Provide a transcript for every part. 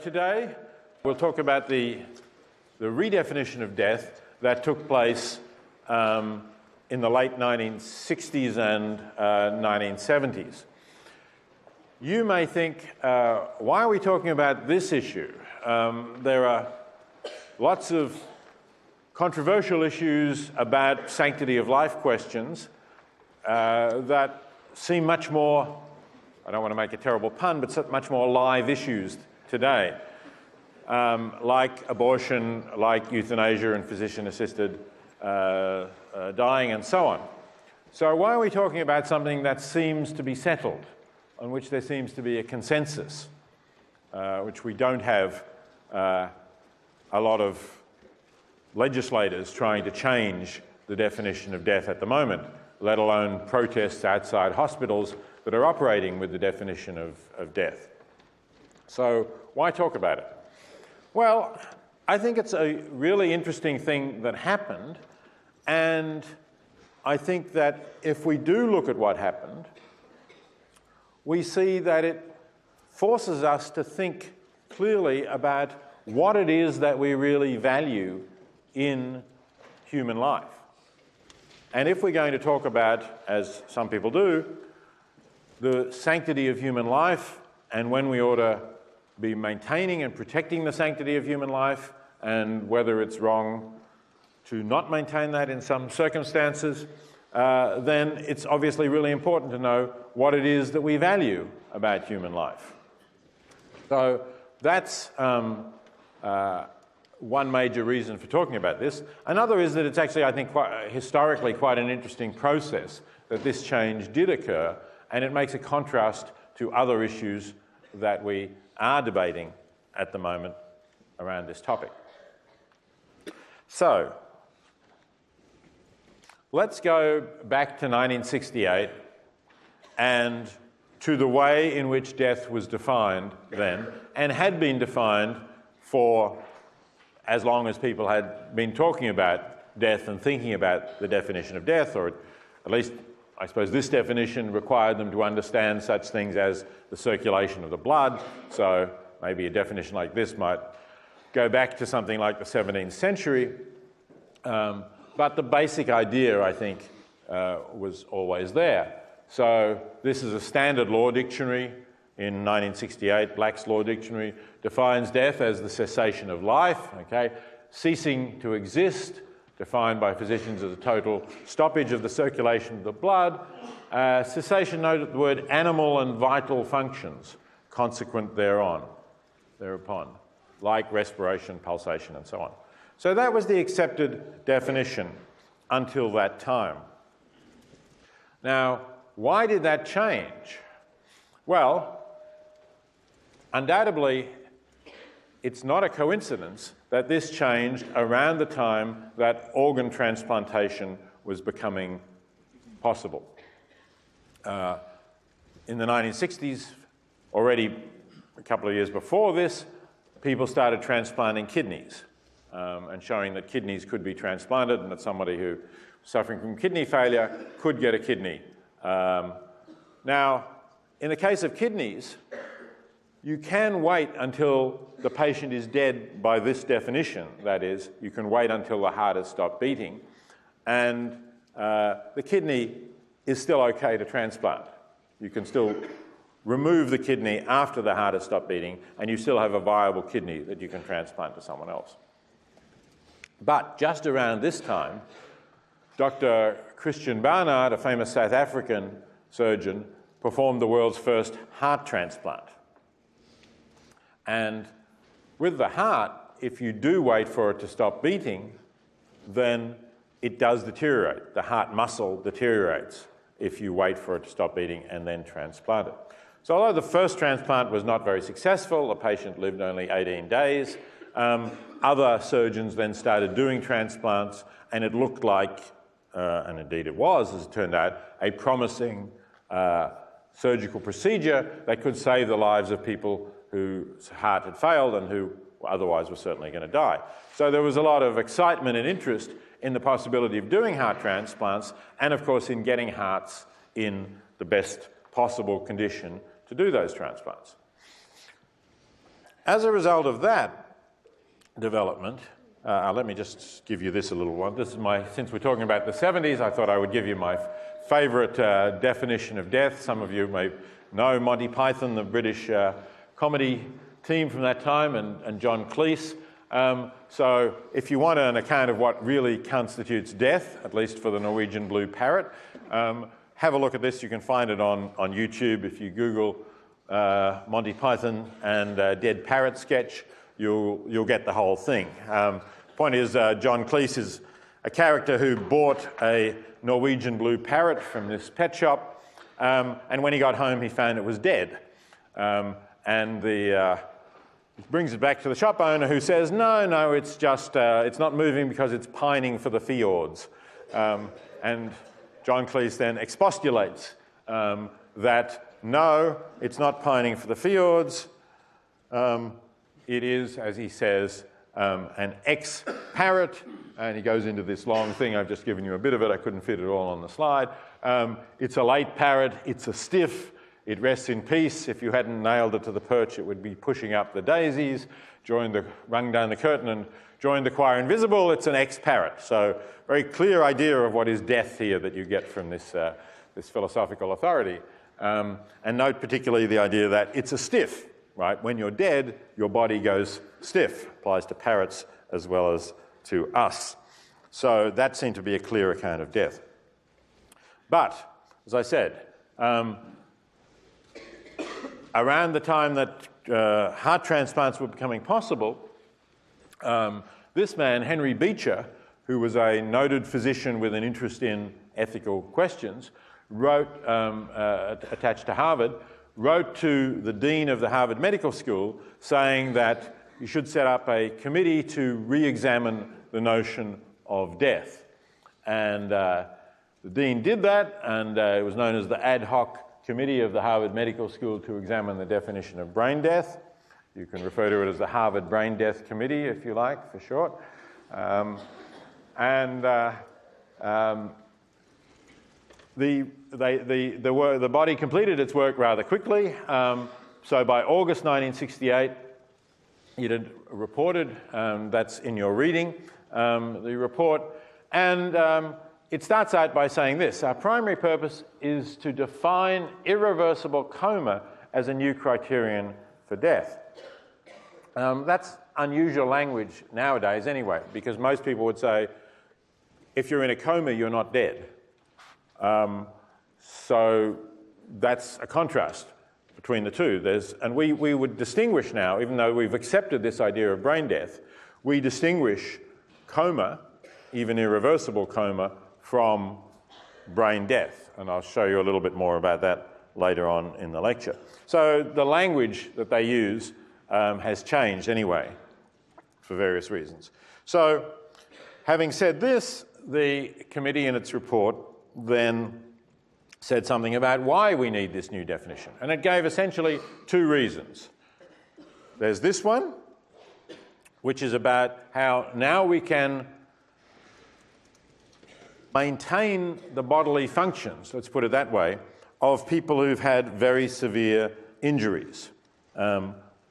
Today, we'll talk about the redefinition of death that took place in the late 1960s and 1970s. You may think, why are we talking about this issue? There are lots of controversial issues about sanctity of life questions that seem much more, I don't want to make a terrible pun, but much more live issues today, like abortion, like euthanasia and physician-assisted dying and so on. So why are we talking about something that seems to be settled, on which there seems to be a consensus, which we don't have a lot of legislators trying to change the definition of death at the moment, let alone protests outside hospitals that are operating with the definition of death. So why talk about it? Well, I think it's a really interesting thing that happened, and I think that if we do look at what happened, we see that it forces us to think clearly about what it is that we really value in human life. And if we're going to talk about, as some people do, the sanctity of human life and when we ought to be maintaining and protecting the sanctity of human life, and whether it's wrong to not maintain that in some circumstances, then it's obviously really important to know what it is that we value about human life. So that's one major reason for talking about this. Another is that it's actually, I think, historically quite an interesting process that this change did occur, and it makes a contrast to other issues that we are debating at the moment around this topic. So, let's go back to 1968 and to the way in which death was defined then, and had been defined for as long as people had been talking about death and thinking about the definition of death, or at least I suppose this definition required them to understand such things as the circulation of the blood. So maybe a definition like this might go back to something like the 17th century. But the basic idea, I think, was always there. So this is a standard law dictionary in 1968, Black's Law Dictionary, defines death as the cessation of life, okay? Ceasing to exist, defined by physicians as a total stoppage of the circulation of the blood. Cessation noted the word animal and vital functions consequent thereupon, like respiration, pulsation, and so on. So that was the accepted definition until that time. Now, why did that change? Well, undoubtedly, it's not a coincidence that this changed around the time that organ transplantation was becoming possible. In the 1960s, already a couple of years before this, people started transplanting kidneys and showing that kidneys could be transplanted and that somebody who was suffering from kidney failure could get a kidney. Now, in the case of kidneys, you can wait until the patient is dead by this definition. That is, you can wait until the heart has stopped beating, and the kidney is still okay to transplant. You can still remove the kidney after the heart has stopped beating, and you still have a viable kidney that you can transplant to someone else. But just around this time, Dr. Christian Barnard, a famous South African surgeon, performed the world's first heart transplant. And with the heart, if you do wait for it to stop beating, then it does deteriorate. The heart muscle deteriorates if you wait for it to stop beating and then transplant it. So although the first transplant was not very successful, the patient lived only 18 days, other surgeons then started doing transplants, and it looked like, and indeed it was, as it turned out, a promising surgical procedure that could save the lives of people whose heart had failed and who otherwise were certainly going to die. So there was a lot of excitement and interest in the possibility of doing heart transplants, and of course in getting hearts in the best possible condition to do those transplants. as a result of that development, let me just give you this a little one. This is since we're talking about the 70s, I thought I would give you my favourite definition of death. Some of you may know Monty Python, the British comedy team from that time, and John Cleese. So if you want an account of what really constitutes death, at least for the Norwegian blue parrot, have a look at this. You can find it on YouTube. If you Google Monty Python and dead parrot sketch, you'll get the whole thing. Point is, John Cleese is a character who bought a Norwegian blue parrot from this pet shop, and when he got home, he found it was dead. He brings it back to the shop owner, who says, no, it's just, it's not moving because it's pining for the fjords. And John Cleese then expostulates that, no, it's not pining for the fjords. It is, as he says, an ex-parrot, and he goes into this long thing. I've just given you a bit of it. I couldn't fit it all on the slide. It's a late parrot. It's a stiff. It rests in peace. If you hadn't nailed it to the perch, it would be pushing up the daisies, rung down the curtain and joined the choir invisible. It's an ex-parrot. So very clear idea of what is death here that you get from this philosophical authority. And note particularly the idea that it's a stiff, right? When you're dead, your body goes stiff. Applies to parrots as well as to us. So that seemed to be a clear account of death. But, as I said, around the time that heart transplants were becoming possible, this man, Henry Beecher, who was a noted physician with an interest in ethical questions, wrote, attached to Harvard, wrote to the dean of the Harvard Medical School saying that you should set up a committee to re-examine the notion of death. And the dean did that, and it was known as the ad hoc Committee of the Harvard Medical School to examine the definition of brain death. You can refer to it as the Harvard Brain Death Committee, if you like, for short. The body completed its work rather quickly. So by August 1968, it had reported, that's in your reading, the report, and it starts out by saying this: our primary purpose is to define irreversible coma as a new criterion for death. That's unusual language nowadays anyway, because most people would say, if you're in a coma, you're not dead. So that's a contrast between the two. And we would distinguish now, even though we've accepted this idea of brain death, we distinguish coma, even irreversible coma, from brain death. And I'll show you a little bit more about that later on in the lecture. So the language that they use has changed anyway, for various reasons. So having said this, the committee in its report then said something about why we need this new definition. And it gave essentially two reasons. There's this one, which is about how now we can maintain the bodily functions, let's put it that way, of people who've had very severe injuries.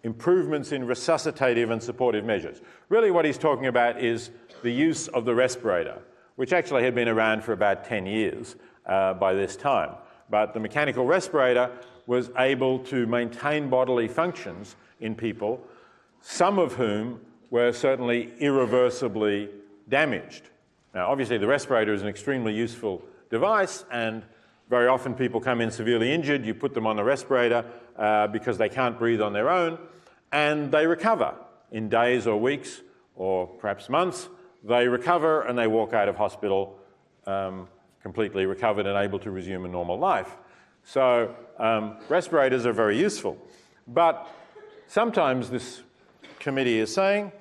Improvements in resuscitative and supportive measures. Really what he's talking about is the use of the respirator, which actually had been around for about 10 years by this time. But the mechanical respirator was able to maintain bodily functions in people, some of whom were certainly irreversibly damaged. Now, obviously, the respirator is an extremely useful device, and very often people come in severely injured. You put them on the respirator because they can't breathe on their own, and they recover in days or weeks or perhaps months. They recover and they walk out of hospital completely recovered and able to resume a normal life. So respirators are very useful. But sometimes this committee is saying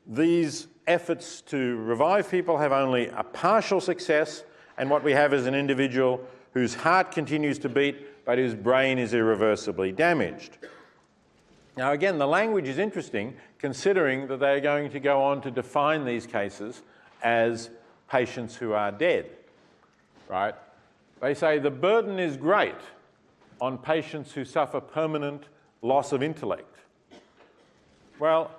these efforts to revive people have only a partial success, and what we have is an individual whose heart continues to beat but whose brain is irreversibly damaged. Now again, the language is interesting, considering that they are going to go on to define these cases as patients who are dead, right? They say the burden is great on patients who suffer permanent loss of intellect. Well,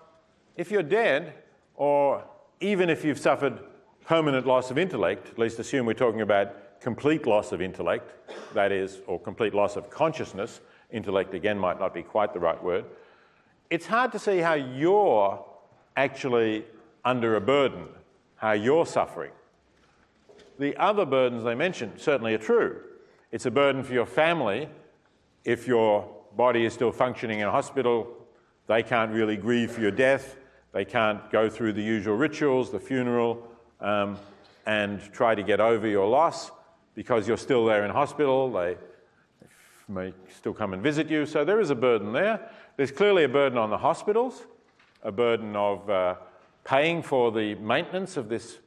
if you're dead, or even if you've suffered permanent loss of intellect, at least assume we're talking about complete loss of intellect, that is, or complete loss of consciousness, intellect again might not be quite the right word, it's hard to see how you're actually under a burden, how you're suffering. The other burdens they mentioned certainly are true. It's a burden for your family. If your body is still functioning in a hospital, they can't really grieve for your death. They can't go through the usual rituals, the funeral, and try to get over your loss because you're still there in hospital. They may still come and visit you. So there is a burden there. There's clearly a burden on the hospitals, a burden of paying for the maintenance of this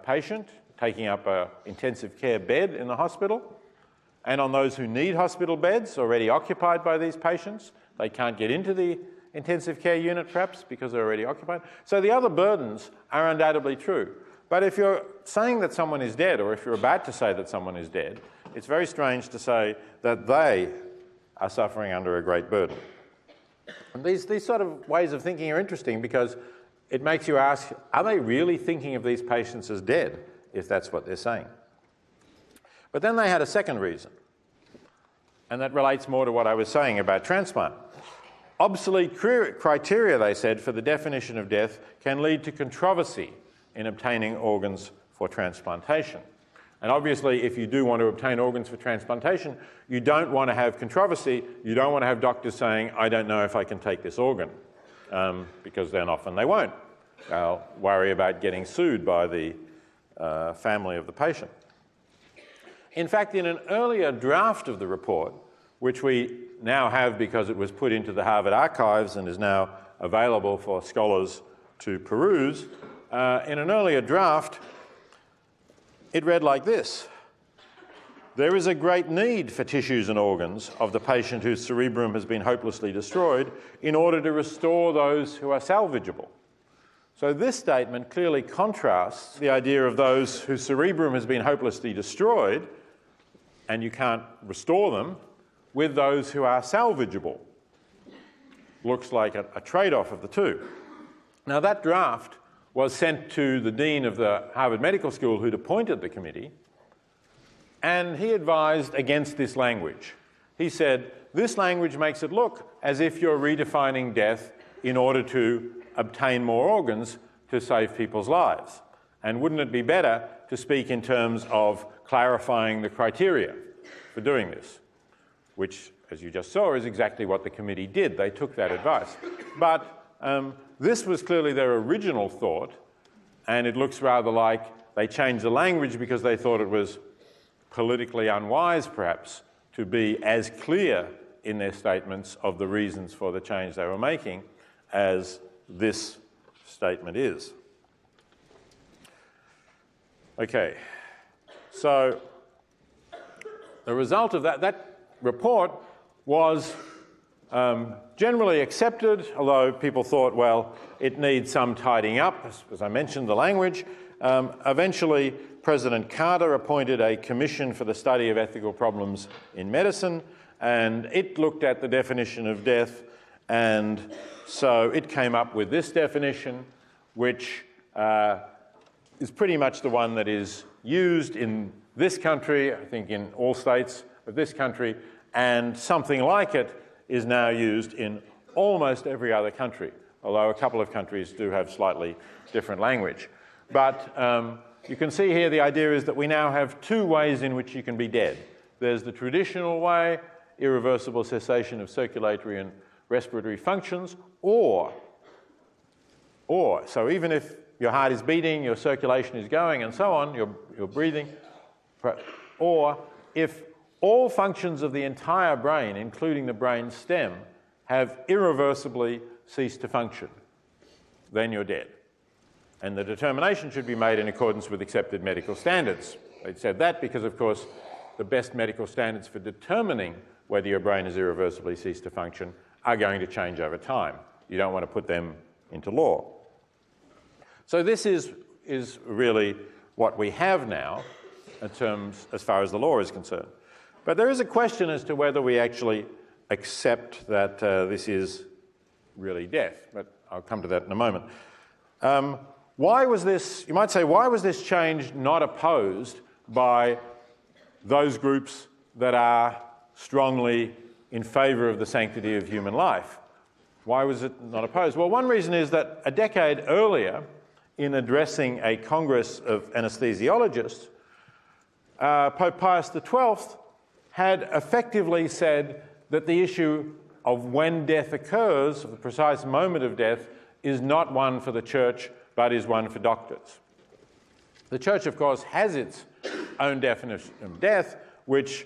patient, taking up an intensive care bed in the hospital, and on those who need hospital beds already occupied by these patients. They can't get into the intensive care unit perhaps because they're already occupied. So the other burdens are undoubtedly true. But if you're saying that someone is dead, or if you're about to say that someone is dead, it's very strange to say that they are suffering under a great burden. And these sort of ways of thinking are interesting because it makes you ask, are they really thinking of these patients as dead, if that's what they're saying? But then they had a second reason, and that relates more to what I was saying about transplant. Obsolete criteria, they said, for the definition of death can lead to controversy in obtaining organs for transplantation. And obviously, if you do want to obtain organs for transplantation, you don't want to have controversy. You don't want to have doctors saying, I don't know if I can take this organ, because then often they won't. They'll worry about getting sued by the family of the patient. In fact, in an earlier draft of the report, which we now have because it was put into the Harvard archives and is now available for scholars to peruse, in an earlier draft, it read like this: there is a great need for tissues and organs of the patient whose cerebrum has been hopelessly destroyed in order to restore those who are salvageable. So this statement clearly contrasts the idea of those whose cerebrum has been hopelessly destroyed and you can't restore them with those who are salvageable. Looks like a trade-off of the two. Now that draft was sent to the dean of the Harvard Medical School who'd appointed the committee, and he advised against this language. He said, this language makes it look as if you're redefining death in order to obtain more organs to save people's lives. And wouldn't it be better to speak in terms of clarifying the criteria for doing this? Which, as you just saw, is exactly what the committee did. They took that advice. But this was clearly their original thought, and it looks rather like they changed the language because they thought it was politically unwise, perhaps, to be as clear in their statements of the reasons for the change they were making as this statement is. Okay, so the result of that report was generally accepted, although people thought, well, it needs some tidying up, as I mentioned, the language. Eventually, President Carter appointed a commission for the study of ethical problems in medicine, and it looked at the definition of death, and so it came up with this definition, which is pretty much the one that is used in this country, I think in all states of this country, and something like it is now used in almost every other country, although a couple of countries do have slightly different language. But you can see here the idea is that we now have two ways in which you can be dead. There's the traditional way, irreversible cessation of circulatory and respiratory functions, or so even if your heart is beating, your circulation is going and so on, you're breathing, or if all functions of the entire brain, including the brain stem, have irreversibly ceased to function, then you're dead. And the determination should be made in accordance with accepted medical standards. They said that because, of course, the best medical standards for determining whether your brain has irreversibly ceased to function are going to change over time. You don't want to put them into law. So this is really what we have now in terms as far as the law is concerned. But there is a question as to whether we actually accept that this is really death, but I'll come to that in a moment. Why was this, you might say, why was this change not opposed by those groups that are strongly in favour of the sanctity of human life? Why was it not opposed? Well, one reason is that a decade earlier, in addressing a Congress of anaesthesiologists, Pope Pius XII had effectively said that the issue of when death occurs, the precise moment of death, is not one for the Church, but is one for doctors. The Church, of course, has its own definition of death, which,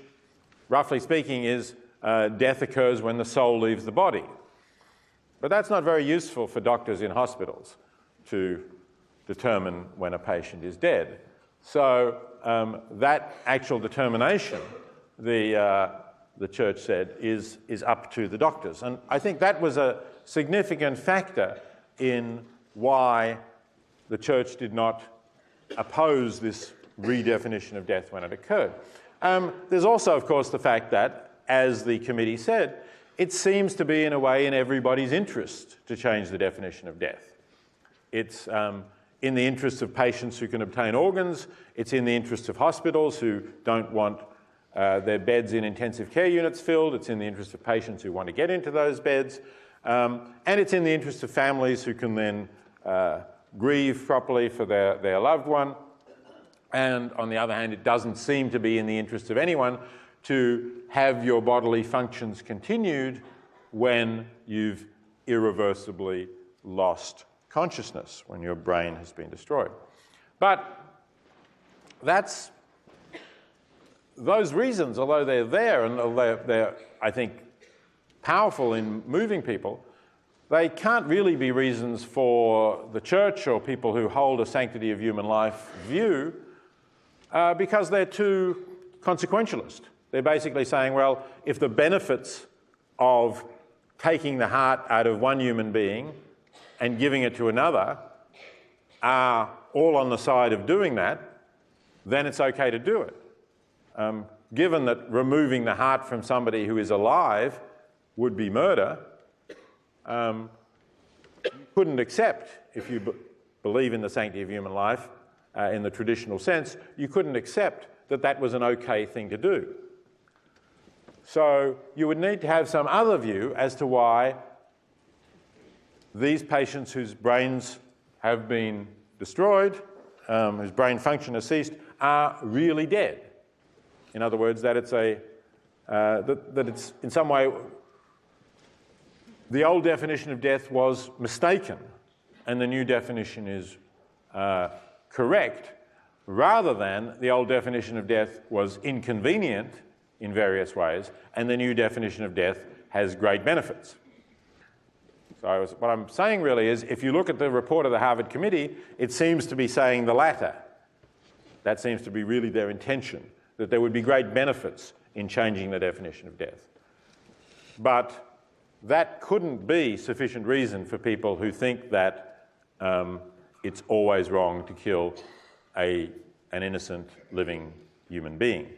roughly speaking, is death occurs when the soul leaves the body. But that's not very useful for doctors in hospitals to determine when a patient is dead. So that actual determination, the Church said, is up to the doctors. And I think that was a significant factor in why the Church did not oppose this redefinition of death when it occurred. There's also, of course, the fact that, as the committee said, it seems to be, in a way, in everybody's interest to change the definition of death. It's in the interest of patients who can obtain organs. It's in the interest of hospitals who don't want their beds in intensive care units filled. It's in the interest of patients who want to get into those beds. And it's in the interest of families who can then grieve properly for their loved one. And on the other hand, it doesn't seem to be in the interest of anyone to have your bodily functions continued when you've irreversibly lost consciousness, when your brain has been destroyed. But that's those reasons, although they're there and although they're, I think, powerful in moving people, they can't really be reasons for the Church or people who hold a sanctity of human life view because they're too consequentialist. They're basically saying, well, if the benefits of taking the heart out of one human being and giving it to another are all on the side of doing that, then it's okay to do it. Given that removing the heart from somebody who is alive would be murder, you couldn't accept, if you believe in the sanctity of human life in the traditional sense, you couldn't accept that that was an okay thing to do. So you would need to have some other view as to why these patients whose brains have been destroyed, whose brain function has ceased, are really dead. In other words, that it's that it's in some way the old definition of death was mistaken, and the new definition is correct, rather than the old definition of death was inconvenient in various ways, and the new definition of death has great benefits. So what I'm saying really is, if you look at the report of the Harvard Committee, it seems to be saying the latter. That seems to be really their intention, that there would be great benefits in changing the definition of death. But that couldn't be sufficient reason for people who think that it's always wrong to kill an innocent living human being.